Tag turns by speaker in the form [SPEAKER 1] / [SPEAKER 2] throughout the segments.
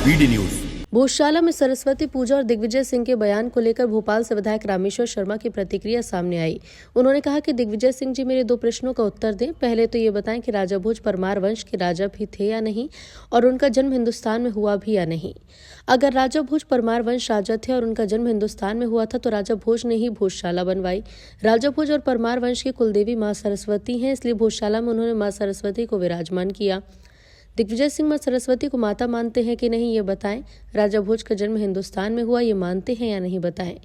[SPEAKER 1] BD news.
[SPEAKER 2] Bhojshala में सरस्वती पूजा और दिग्विजय सिंह के बयान को लेकर भोपाल से विधायक रामेश्वर शर्मा की प्रतिक्रिया सामने आई। उन्होंने कहा कि दिग्विजय सिंह जी मेरे 2 प्रश्नों का उत्तर दें। पहले तो ये बताएं कि राजा भोज परमार वंश के राजा भी थे या नहीं, और उनका जन्म हिंदुस्तान में हुआ भी या नहीं। अगर राजा भोज परमार वंश राजा थे और उनका जन्म हिंदुस्तान में हुआ था तो राजा भोज ने ही भोजशाला बनवाई। राजा भोज और परमार वंश की कुलदेवी माँ सरस्वती हैं, इसलिए भोजशाला में उन्होंने माँ सरस्वती को विराजमान किया। दिग्विजय सिंह मां सरस्वती को माता मानते हैं कि नहीं ये बताएं। राजा भोज का जन्म हिंदुस्तान में हुआ, ये मानते हैं या नहीं बताएं।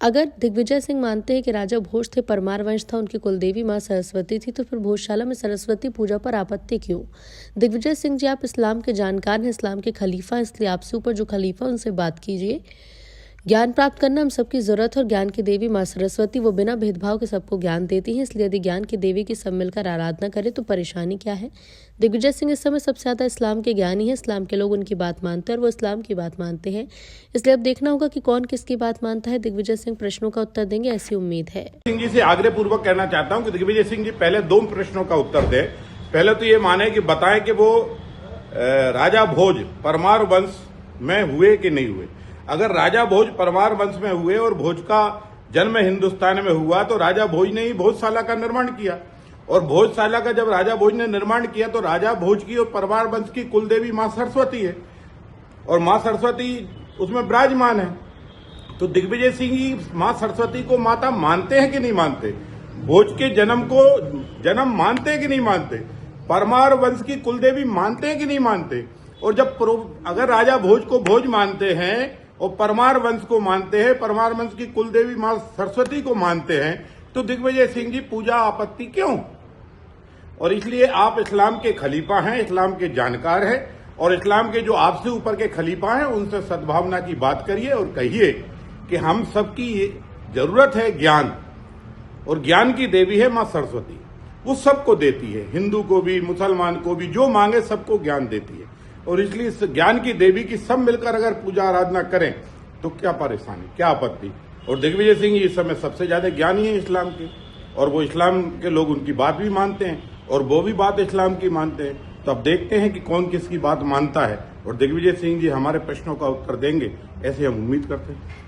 [SPEAKER 2] अगर दिग्विजय सिंह मानते हैं कि राजा भोज थे, परमार वंश था, उनकी कुलदेवी मां सरस्वती थी, तो फिर भोजशाला में सरस्वती पूजा पर आपत्ति क्यों? दिग्विजय सिंह जी, आप इस्लाम के जानकार हैं, इस्लाम के खलीफा हैं, इसलिए आपसे ऊपर जो खलीफा उनसे बात कीजिए। ज्ञान प्राप्त करना हम सबकी जरूरत है और ज्ञान की देवी माँ सरस्वती वो बिना भेदभाव के सबको ज्ञान देती हैं, इसलिए यदि ज्ञान की देवी की सब मिलकर आराधना करें तो परेशानी क्या है? दिग्विजय सिंह इस समय सबसे ज्यादा इस्लाम के ज्ञानी हैं, इस्लाम के लोग उनकी बात मानते हैं और वो इस्लाम की बात मानते हैं, इसलिए अब देखना होगा कि कौन किसकी बात मानता है। दिग्विजय सिंह प्रश्नों का उत्तर देंगे, ऐसी उम्मीद है।
[SPEAKER 3] सिंह जी से आग्रह पूर्वक कहना चाहता हूं कि दिग्विजय सिंह जी पहले 2 प्रश्नों का उत्तर दें। पहले तो ये माने कि बताएं कि वो राजा भोज परमार वंश में हुए कि नहीं हुए। अगर राजा भोज परमार वंश में हुए और भोज का जन्म हिंदुस्तान में हुआ तो राजा भोज ने ही भोजशाला का निर्माण किया, और भोजशाला का जब राजा भोज ने निर्माण किया तो राजा भोज की और परमार वंश की कुलदेवी मां सरस्वती है, और मां सरस्वती उसमें विराजमान है। तो दिग्विजय सिंह जी मां सरस्वती को माता मानते हैं कि नहीं मानते? भोज के जन्म मानते हैं कि नहीं मानते? परमार वंश की कुलदेवी मानते हैं कि नहीं मानते? और जब अगर राजा भोज को भोज मानते हैं और परमार वंश को मानते हैं, परमार वंश की कुलदेवी मां सरस्वती को मानते हैं, तो दिग्विजय सिंह जी पूजा आपत्ति क्यों? और इसलिए आप इस्लाम के खलीफा हैं, इस्लाम के जानकार हैं, और इस्लाम के जो आपसे ऊपर के खलीफा हैं उनसे सद्भावना की बात करिए और कहिए कि हम सबकी जरूरत है ज्ञान, और ज्ञान की देवी है मां सरस्वती। वो सबको देती है, हिंदू को भी, मुसलमान को भी, जो मांगे सबको ज्ञान देती है, और इसलिए इस ज्ञान की देवी की सब मिलकर अगर पूजा आराधना करें तो क्या परेशानी, क्या आपत्ति? और दिग्विजय सिंह इस समय सबसे ज्यादा ज्ञानी है इस्लाम के, और वो इस्लाम के लोग उनकी बात भी मानते हैं और वो भी बात इस्लाम की मानते हैं। तो अब देखते हैं कि कौन किसकी बात मानता है, और दिग्विजय सिंह जी हमारे प्रश्नों का उत्तर देंगे, ऐसे हम उम्मीद करते हैं।